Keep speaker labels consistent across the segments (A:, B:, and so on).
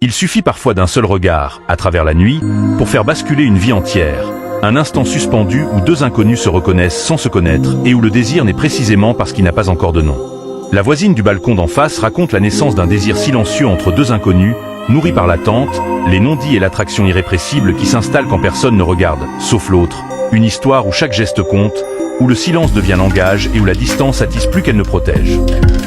A: Il suffit parfois d'un seul regard, à travers la nuit, pour faire basculer une vie entière. Un instant suspendu où deux inconnus se reconnaissent sans se connaître et où le désir n'est précisément parce qu'il n'a pas encore de nom. La voisine du balcon d'en face raconte la naissance d'un désir silencieux entre deux inconnus, nourri par l'attente, les non-dits et l'attraction irrépressible qui s'installe quand personne ne regarde, sauf l'autre. Une histoire où chaque geste compte, où le silence devient langage et où la distance attise plus qu'elle ne protège.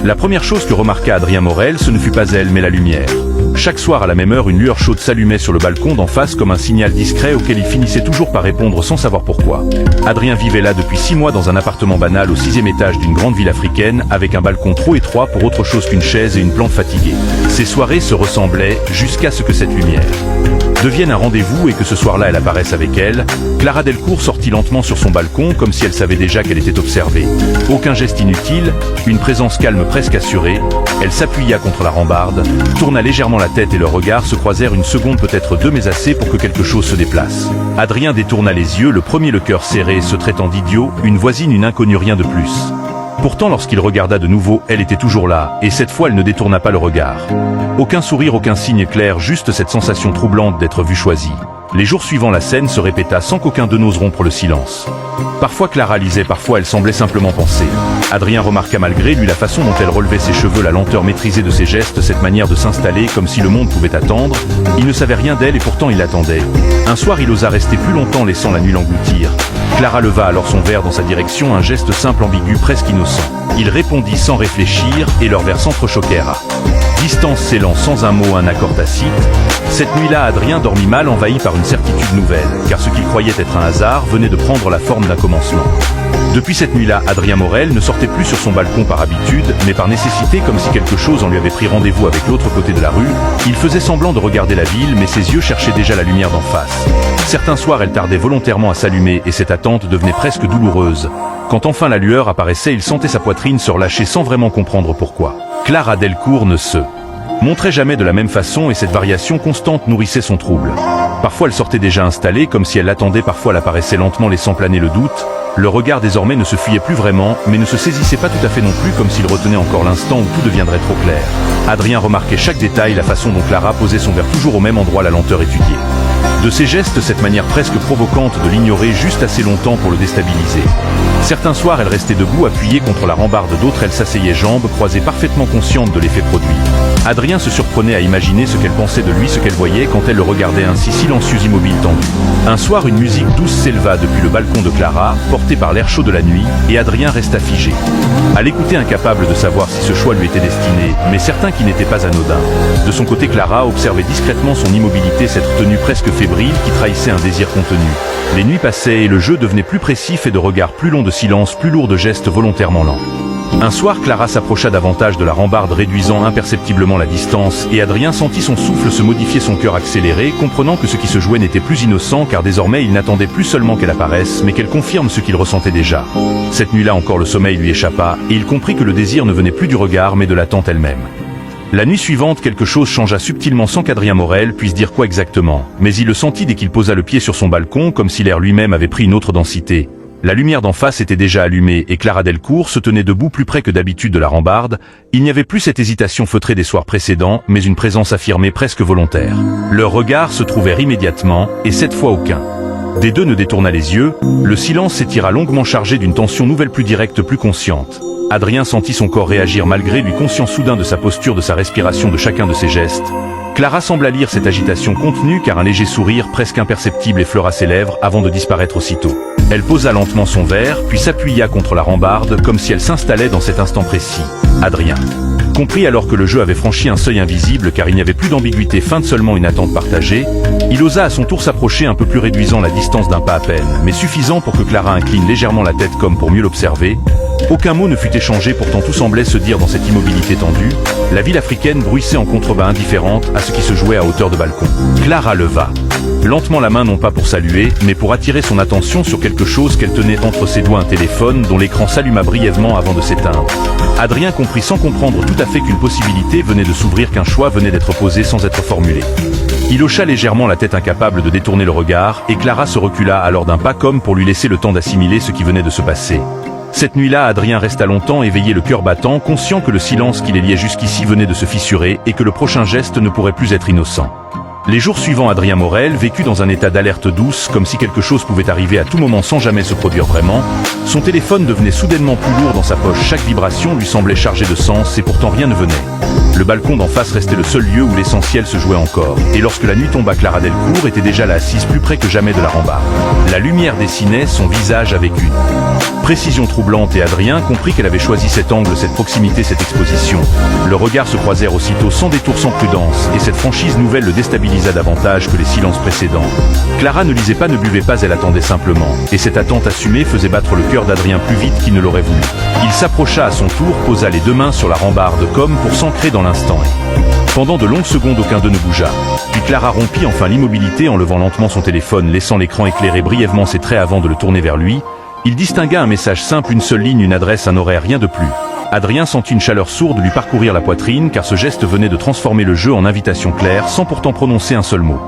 A: La première chose que remarqua Adrien Morel, ce ne fut pas elle mais la lumière. Chaque soir à la même heure, une lueur chaude s'allumait sur le balcon d'en face comme un signal discret auquel il finissait toujours par répondre sans savoir pourquoi. Adrien vivait là depuis 6 mois dans un appartement banal au 6e étage d'une grande ville africaine avec un balcon trop étroit pour autre chose qu'une chaise et une plante fatiguée. Ses soirées se ressemblaient jusqu'à ce que cette lumière devienne un rendez-vous et que ce soir-là elle apparaisse avec elle. Clara Delcourt sortit lentement sur son balcon comme si elle savait déjà qu'elle était observée. Aucun geste inutile, une présence calme presque assurée. Elle s'appuya contre la rambarde, tourna légèrement la tête et leurs regards se croisèrent une seconde, peut-être deux, mais assez pour que quelque chose se déplace. Adrien détourna les yeux, le premier le cœur serré, se traitant d'idiot, une voisine, une inconnue, rien de plus. Pourtant lorsqu'il regarda de nouveau, elle était toujours là, et cette fois elle ne détourna pas le regard. Aucun sourire, aucun signe clair, juste cette sensation troublante d'être vue choisie. Les jours suivants, la scène se répéta sans qu'aucun d'eux n'ose rompre le silence. Parfois Clara lisait, parfois elle semblait simplement penser. Adrien remarqua malgré lui la façon dont elle relevait ses cheveux, la lenteur maîtrisée de ses gestes, cette manière de s'installer comme si le monde pouvait attendre. Il ne savait rien d'elle et pourtant il attendait. Un soir il osa rester plus longtemps laissant la nuit l'engloutir. Clara leva alors son verre dans sa direction, un geste simple, ambigu, presque innocent. Il répondit sans réfléchir et leurs verres s'entrechoquèrent à distance, scellant sans un mot un accord tacite. Cette nuit-là, Adrien dormit mal, envahi par une certitude nouvelle, car ce qu'il croyait être un hasard venait de prendre la forme d'un commencement. Depuis cette nuit-là, Adrien Morel ne sortait plus sur son balcon par habitude, mais par nécessité, comme si quelque chose en lui avait pris rendez-vous avec l'autre côté de la rue. Il faisait semblant de regarder la ville, mais ses yeux cherchaient déjà la lumière d'en face. Certains soirs, elle tardait volontairement à s'allumer, et cette attente devenait presque douloureuse. Quand enfin la lueur apparaissait, il sentait sa poitrine se relâcher sans vraiment comprendre pourquoi. Clara Delcourt ne se montrait jamais de la même façon et cette variation constante nourrissait son trouble. Parfois elle sortait déjà installée, comme si elle l'attendait, parfois elle apparaissait lentement laissant planer le doute. Le regard désormais ne se fuyait plus vraiment, mais ne se saisissait pas tout à fait non plus, comme s'il retenait encore l'instant où tout deviendrait trop clair. Adrien remarquait chaque détail, la façon dont Clara posait son verre toujours au même endroit, la lenteur étudiée. De ses gestes, cette manière presque provocante de l'ignorer juste assez longtemps pour le déstabiliser. Certains soirs, elle restait debout, appuyée contre la rambarde, d'autres, elle s'asseyait jambes croisées, parfaitement consciente de l'effet produit. Adrien se surprenait à imaginer ce qu'elle pensait de lui, ce qu'elle voyait quand elle le regardait ainsi silencieuse, immobile, tendue. Un soir, une musique douce s'éleva depuis le balcon de Clara, portée par l'air chaud de la nuit, et Adrien resta figé. À l'écouter, incapable de savoir si ce choix lui était destiné, mais certain qu'il n'était pas anodin. De son côté, Clara observait discrètement son immobilité, cette tenue presque fébrile qui trahissait un désir contenu. Les nuits passaient et le jeu devenait plus précis, fait de regards plus longs, de silence plus lourd, de gestes volontairement lents. Un soir, Clara s'approcha davantage de la rambarde, réduisant imperceptiblement la distance, et Adrien sentit son souffle se modifier, son cœur accéléré, comprenant que ce qui se jouait n'était plus innocent, car désormais il n'attendait plus seulement qu'elle apparaisse, mais qu'elle confirme ce qu'il ressentait déjà. Cette nuit-là encore, le sommeil lui échappa, et il comprit que le désir ne venait plus du regard, mais de l'attente elle-même. La nuit suivante, quelque chose changea subtilement sans qu'Adrien Morel puisse dire quoi exactement, mais il le sentit dès qu'il posa le pied sur son balcon, comme si l'air lui-même avait pris une autre densité. La lumière d'en face était déjà allumée et Clara Delcourt se tenait debout plus près que d'habitude de la rambarde. Il n'y avait plus cette hésitation feutrée des soirs précédents, mais une présence affirmée, presque volontaire. Leurs regards se trouvèrent immédiatement, et cette fois aucun des deux ne détourna les yeux. Le silence s'étira longuement, chargé d'une tension nouvelle, plus directe, plus consciente. Adrien sentit son corps réagir malgré lui, conscient soudain de sa posture, de sa respiration, de chacun de ses gestes. Clara sembla lire cette agitation contenue, car un léger sourire presque imperceptible effleura ses lèvres avant de disparaître aussitôt. Elle posa lentement son verre, puis s'appuya contre la rambarde, comme si elle s'installait dans cet instant précis. Adrien comprit alors que le jeu avait franchi un seuil invisible, car il n'y avait plus d'ambiguïté, feinte, seulement une attente partagée. Il osa à son tour s'approcher un peu plus, réduisant la distance d'un pas à peine, mais suffisant pour que Clara incline légèrement la tête comme pour mieux l'observer. Aucun mot ne fut échangé, pourtant tout semblait se dire dans cette immobilité tendue. La ville africaine bruissait en contrebas, indifférente à ce qui se jouait à hauteur de balcon. Clara leva lentement la main, non pas pour saluer, mais pour attirer son attention sur quelque chose qu'elle tenait entre ses doigts, un téléphone dont l'écran s'alluma brièvement avant de s'éteindre. Adrien comprit sans comprendre tout à fait qu'une possibilité venait de s'ouvrir, qu'un choix venait d'être posé sans être formulé. Il hocha légèrement la tête, incapable de détourner le regard, et Clara se recula alors d'un pas, comme pour lui laisser le temps d'assimiler ce qui venait de se passer. Cette nuit-là, Adrien resta longtemps éveillé, le cœur battant, conscient que le silence qui les liait jusqu'ici venait de se fissurer et que le prochain geste ne pourrait plus être innocent. Les jours suivants, Adrien Morel vécut dans un état d'alerte douce, comme si quelque chose pouvait arriver à tout moment sans jamais se produire vraiment. Son téléphone devenait soudainement plus lourd dans sa poche, chaque vibration lui semblait chargée de sens et pourtant rien ne venait. Le balcon d'en face restait le seul lieu où l'essentiel se jouait encore, et lorsque la nuit tomba, Clara Delcourt était déjà là, assise plus près que jamais de la rambarde. La lumière dessinait son visage avec une précision troublante et Adrien comprit qu'elle avait choisi cet angle, cette proximité, cette exposition. Leurs regards se croisèrent aussitôt, sans détour, sans prudence, et cette franchise nouvelle le déstabilisa davantage que les silences précédents. Clara ne lisait pas, ne buvait pas, elle attendait simplement, et cette attente assumée faisait battre le cœur d'Adrien plus vite qu'il ne l'aurait voulu. Il s'approcha à son tour, posa les deux mains sur la rambarde comme pour s'ancrer dans l'instant. Pendant de longues secondes, aucun d'eux ne bougea. Puis Clara rompit enfin l'immobilité en levant lentement son téléphone, laissant l'écran éclairer brièvement ses traits avant de le tourner vers lui. Il distingua un message simple, une seule ligne, une adresse, un horaire, rien de plus. Adrien sentit une chaleur sourde lui parcourir la poitrine, car ce geste venait de transformer le jeu en invitation claire, sans pourtant prononcer un seul mot.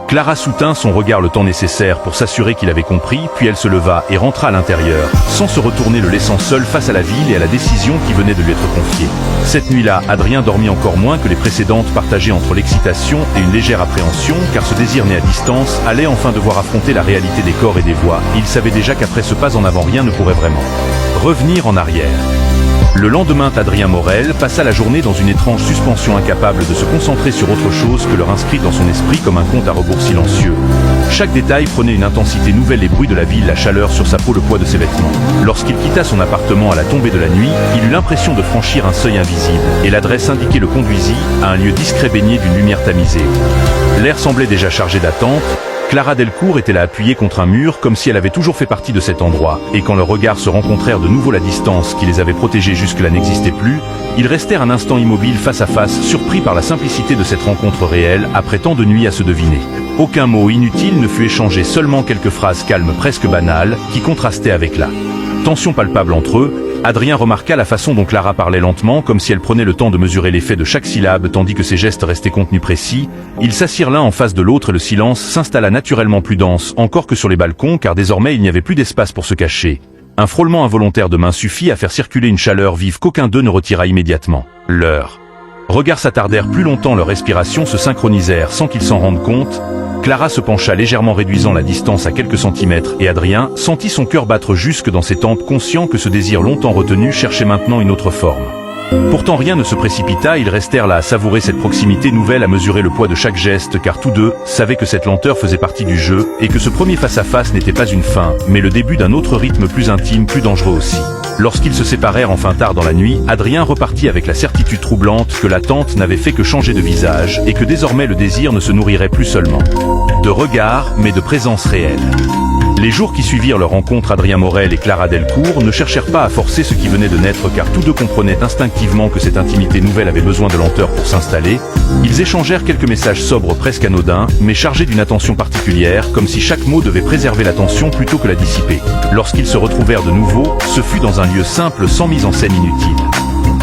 A: Clara soutint son regard le temps nécessaire pour s'assurer qu'il avait compris, puis elle se leva et rentra à l'intérieur, sans se retourner, le laissant seul face à la ville et à la décision qui venait de lui être confiée. Cette nuit-là, Adrien dormit encore moins que les précédentes, partagé entre l'excitation et une légère appréhension, car ce désir né à distance allait enfin devoir affronter la réalité des corps et des voix. Il savait déjà qu'après ce pas en avant, rien ne pourrait vraiment revenir en arrière. Le lendemain, Adrien Morel passa la journée dans une étrange suspension, incapable de se concentrer sur autre chose que leur inscrit dans son esprit comme un compte à rebours silencieux. Chaque détail prenait une intensité nouvelle, les bruits de la ville, la chaleur sur sa peau, le poids de ses vêtements. Lorsqu'il quitta son appartement à la tombée de la nuit, il eut l'impression de franchir un seuil invisible, et l'adresse indiquée le conduisit à un lieu discret baigné d'une lumière tamisée. L'air semblait déjà chargé d'attente. Clara Delcourt était là, appuyée contre un mur, comme si elle avait toujours fait partie de cet endroit, et quand leurs regards se rencontrèrent de nouveau, la distance qui les avait protégés jusque-là n'existait plus. Ils restèrent un instant immobiles face à face, surpris par la simplicité de cette rencontre réelle, après tant de nuits à se deviner. Aucun mot inutile ne fut échangé, seulement quelques phrases calmes, presque banales, qui contrastaient avec la tension palpable entre eux. Adrien remarqua la façon dont Clara parlait lentement, comme si elle prenait le temps de mesurer l'effet de chaque syllabe, tandis que ses gestes restaient contenus, précis. Ils s'assirent l'un en face de l'autre et le silence s'installa naturellement, plus dense encore que sur les balcons, car désormais il n'y avait plus d'espace pour se cacher. Un frôlement involontaire de mains suffit à faire circuler une chaleur vive qu'aucun d'eux ne retira immédiatement. Leurs regards s'attardèrent plus longtemps, leurs respirations se synchronisèrent sans qu'ils s'en rendent compte. Clara se pencha légèrement, réduisant la distance à quelques centimètres, et Adrien sentit son cœur battre jusque dans ses tempes, conscient que ce désir longtemps retenu cherchait maintenant une autre forme. Pourtant rien ne se précipita, ils restèrent là à savourer cette proximité nouvelle, à mesurer le poids de chaque geste, car tous deux savaient que cette lenteur faisait partie du jeu, et que ce premier face-à-face n'était pas une fin, mais le début d'un autre rythme plus intime, plus dangereux aussi. Lorsqu'ils se séparèrent enfin tard dans la nuit, Adrien repartit avec la certitude troublante que l'attente n'avait fait que changer de visage, et que désormais le désir ne se nourrirait plus seulement de regards, mais de présence réelle. Les jours qui suivirent leur rencontre, Adrien Morel et Clara Delcourt ne cherchèrent pas à forcer ce qui venait de naître, car tous deux comprenaient instinctivement que cette intimité nouvelle avait besoin de lenteur pour s'installer. Ils échangèrent quelques messages sobres, presque anodins, mais chargés d'une attention particulière, comme si chaque mot devait préserver l'attention plutôt que la dissiper. Lorsqu'ils se retrouvèrent de nouveau, ce fut dans un lieu simple, sans mise en scène inutile.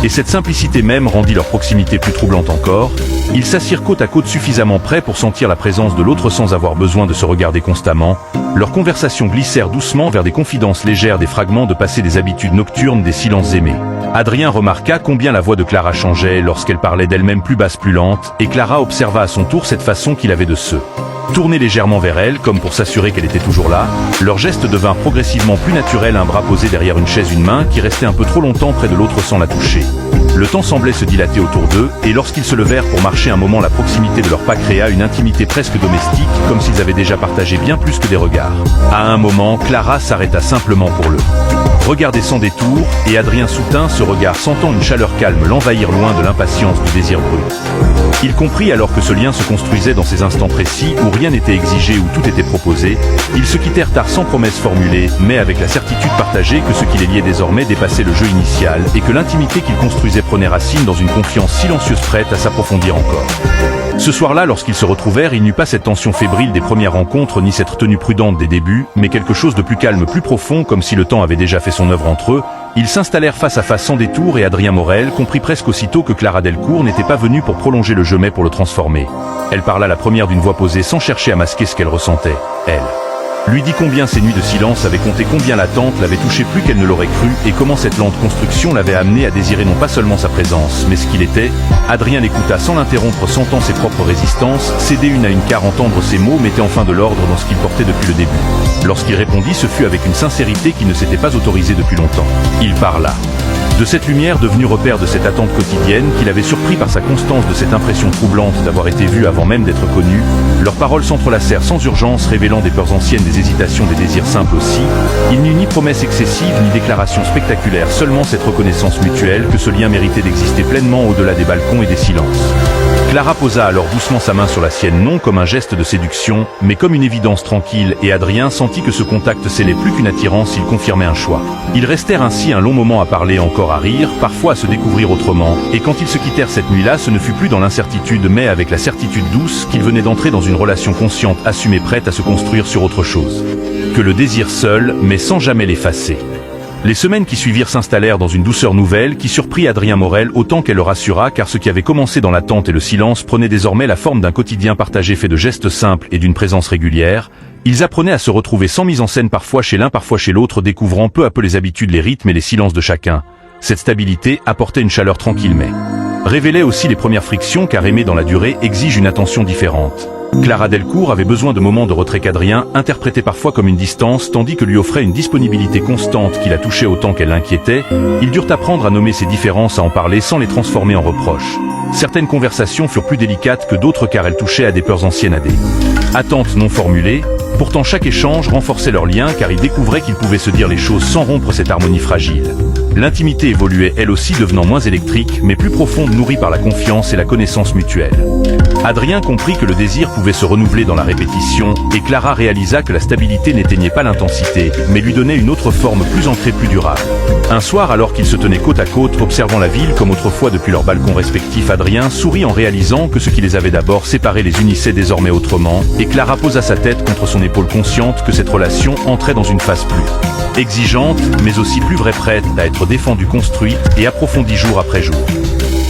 A: Et cette simplicité même rendit leur proximité plus troublante encore. Ils s'assirent côte à côte, suffisamment près pour sentir la présence de l'autre sans avoir besoin de se regarder constamment. Leurs conversations glissèrent doucement vers des confidences légères, des fragments de passé, des habitudes nocturnes, des silences aimés. Adrien remarqua combien la voix de Clara changeait lorsqu'elle parlait d'elle-même, plus basse, plus lente, et Clara observa à son tour cette façon qu'il avait de se tourner légèrement vers elle, comme pour s'assurer qu'elle était toujours là. Leur geste devint progressivement plus naturel, un bras posé derrière une chaise, une main qui restait un peu trop longtemps près de l'autre sans la toucher. Le temps semblait se dilater autour d'eux, et lorsqu'ils se levèrent pour marcher un moment, la proximité de leurs pas créa une intimité presque domestique, comme s'ils avaient déjà partagé bien plus que des regards. À un moment, Clara s'arrêta simplement pour le regarder sans détour, et Adrien soutint ce regard, sentant une chaleur calme l'envahir, loin de l'impatience du désir brut. Il comprit alors que ce lien se construisait dans ces instants précis où rien n'était exigé, où tout était proposé. Ils se quittèrent tard, sans promesse formulée, mais avec la certitude partagée que ce qui les liait désormais dépassait le jeu initial, et que l'intimité qu'ils construisaient prenait racine dans une confiance silencieuse prête à s'approfondir encore. Ce soir-là, lorsqu'ils se retrouvèrent, il n'y eut pas cette tension fébrile des premières rencontres, ni cette tenue prudente des débuts, mais quelque chose de plus calme, plus profond, comme si le temps avait déjà fait son œuvre entre eux. Ils s'installèrent face à face sans détour, et Adrien Morel comprit presque aussitôt que Clara Delcourt n'était pas venue pour prolonger le jeu mais pour le transformer. Elle parla la première d'une voix posée, sans chercher à masquer ce qu'elle ressentait. Elle lui dit combien ces nuits de silence avaient compté, combien l'attente l'avait touché plus qu'elle ne l'aurait cru, et comment cette lente construction l'avait amené à désirer non pas seulement sa présence, mais ce qu'il était. Adrien l'écouta sans l'interrompre, sentant ses propres résistances, céder une à une, car entendre ces mots mettait enfin de l'ordre dans ce qu'il portait depuis le début. Lorsqu'il répondit, ce fut avec une sincérité qui ne s'était pas autorisée depuis longtemps. Il parla de cette lumière devenue repère de cette attente quotidienne, qu'il avait surpris par sa constance, de cette impression troublante d'avoir été vu avant même d'être connu. Leurs paroles s'entrelacèrent sans urgence, révélant des peurs anciennes, des hésitations, des désirs simples aussi. Il n'y eut ni promesse excessive, ni déclaration spectaculaire, seulement cette reconnaissance mutuelle que ce lien méritait d'exister pleinement au-delà des balcons et des silences. Clara posa alors doucement sa main sur la sienne, non comme un geste de séduction, mais comme une évidence tranquille, et Adrien sentit que ce contact scellait plus qu'une attirance, il confirmait un choix. Ils restèrent ainsi un long moment à parler, encore à rire, parfois à se découvrir autrement, et quand ils se quittèrent cette nuit-là, ce ne fut plus dans l'incertitude, mais avec la certitude douce qu'ils venaient d'entrer dans une relation consciente, assumée, prête à se construire sur autre chose que le désir seul, mais sans jamais l'effacer. Les semaines qui suivirent s'installèrent dans une douceur nouvelle qui surprit Adrien Morel autant qu'elle le rassura, car ce qui avait commencé dans l'attente et le silence prenait désormais la forme d'un quotidien partagé fait de gestes simples et d'une présence régulière. Ils apprenaient à se retrouver sans mise en scène, parfois chez l'un, parfois chez l'autre, découvrant peu à peu les habitudes, les rythmes et les silences de chacun. Cette stabilité apportait une chaleur tranquille, mais révélait aussi les premières frictions, car aimer dans la durée exige une attention différente. Clara Delcourt avait besoin de moments de retrait qu'Adrien interprétait parfois comme une distance, tandis que lui offrait une disponibilité constante qui la touchait autant qu'elle l'inquiétait. Ils durent apprendre à nommer ces différences, à en parler sans les transformer en reproches. Certaines conversations furent plus délicates que d'autres, car elles touchaient à des peurs anciennes, à des attentes non formulées. Pourtant chaque échange renforçait leur lien, car ils découvraient qu'ils pouvaient se dire les choses sans rompre cette harmonie fragile. L'intimité évoluait elle aussi, devenant moins électrique, mais plus profonde, nourrie par la confiance et la connaissance mutuelle. Adrien comprit que le désir pouvait se renouveler dans la répétition, et Clara réalisa que la stabilité n'éteignait pas l'intensité, mais lui donnait une autre forme plus ancrée, plus durable. Un soir, alors qu'ils se tenaient côte à côte, observant la ville comme autrefois depuis leurs balcons respectifs, Adrien sourit en réalisant que ce qui les avait d'abord séparés les unissait désormais autrement, et Clara posa sa tête contre son épaule, consciente que cette relation entrait dans une phase plus exigeante, mais aussi plus vraie, prête à être défendue, construite et approfondie jour après jour.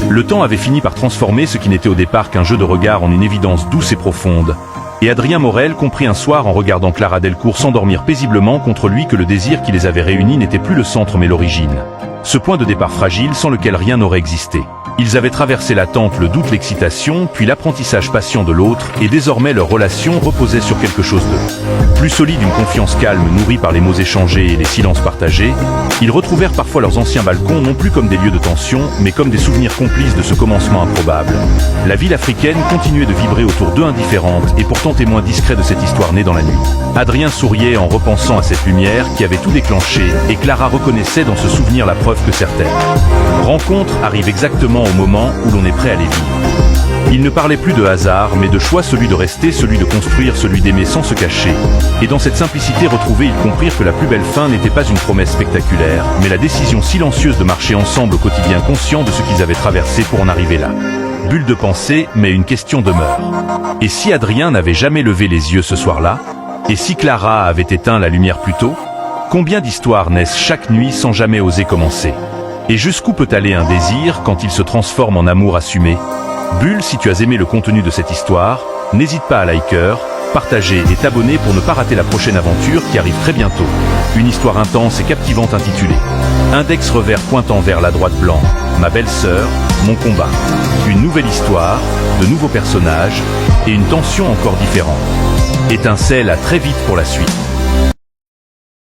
A: Le temps avait fini par transformer ce qui n'était au départ qu'un jeu de regard en une évidence douce et profonde, et Adrien Morel comprit un soir en regardant Clara Delcourt s'endormir paisiblement contre lui que le désir qui les avait réunis n'était plus le centre mais l'origine. Ce point de départ fragile sans lequel rien n'aurait existé. Ils avaient traversé l'attente, le doute, l'excitation, puis l'apprentissage patient de l'autre, et désormais leur relation reposait sur quelque chose de plus solide, une confiance calme nourrie par les mots échangés et les silences partagés. Ils retrouvèrent parfois leurs anciens balcons non plus comme des lieux de tension, mais comme des souvenirs complices de ce commencement improbable. La ville africaine continuait de vibrer autour d'eux, indifférente, et pourtant témoin discret de cette histoire née dans la nuit. Adrien souriait en repensant à cette lumière qui avait tout déclenché, et Clara reconnaissait dans ce souvenir la preuve que certaines rencontres arrivent exactement au moment où l'on est prêt à les vivre. Il ne parlait plus de hasard, mais de choix, celui de rester, celui de construire, celui d'aimer sans se cacher. Et dans cette simplicité retrouvée, ils comprirent que la plus belle fin n'était pas une promesse spectaculaire, mais la décision silencieuse de marcher ensemble au quotidien, conscients de ce qu'ils avaient traversé pour en arriver là. Bulle de pensée, mais une question demeure. Et si Adrien n'avait jamais levé les yeux ce soir-là? Et si Clara avait éteint la lumière plus tôt? Combien d'histoires naissent chaque nuit sans jamais oser commencer? Et jusqu'où peut aller un désir quand il se transforme en amour assumé? Bulle, si tu as aimé le contenu de cette histoire, n'hésite pas à liker, partager et t'abonner pour ne pas rater la prochaine aventure qui arrive très bientôt. Une histoire intense et captivante intitulée Index revers pointant vers la droite blanc, ma belle-sœur, mon combat. Une nouvelle histoire, de nouveaux personnages et une tension encore différente. Étincelle, à très vite pour la suite.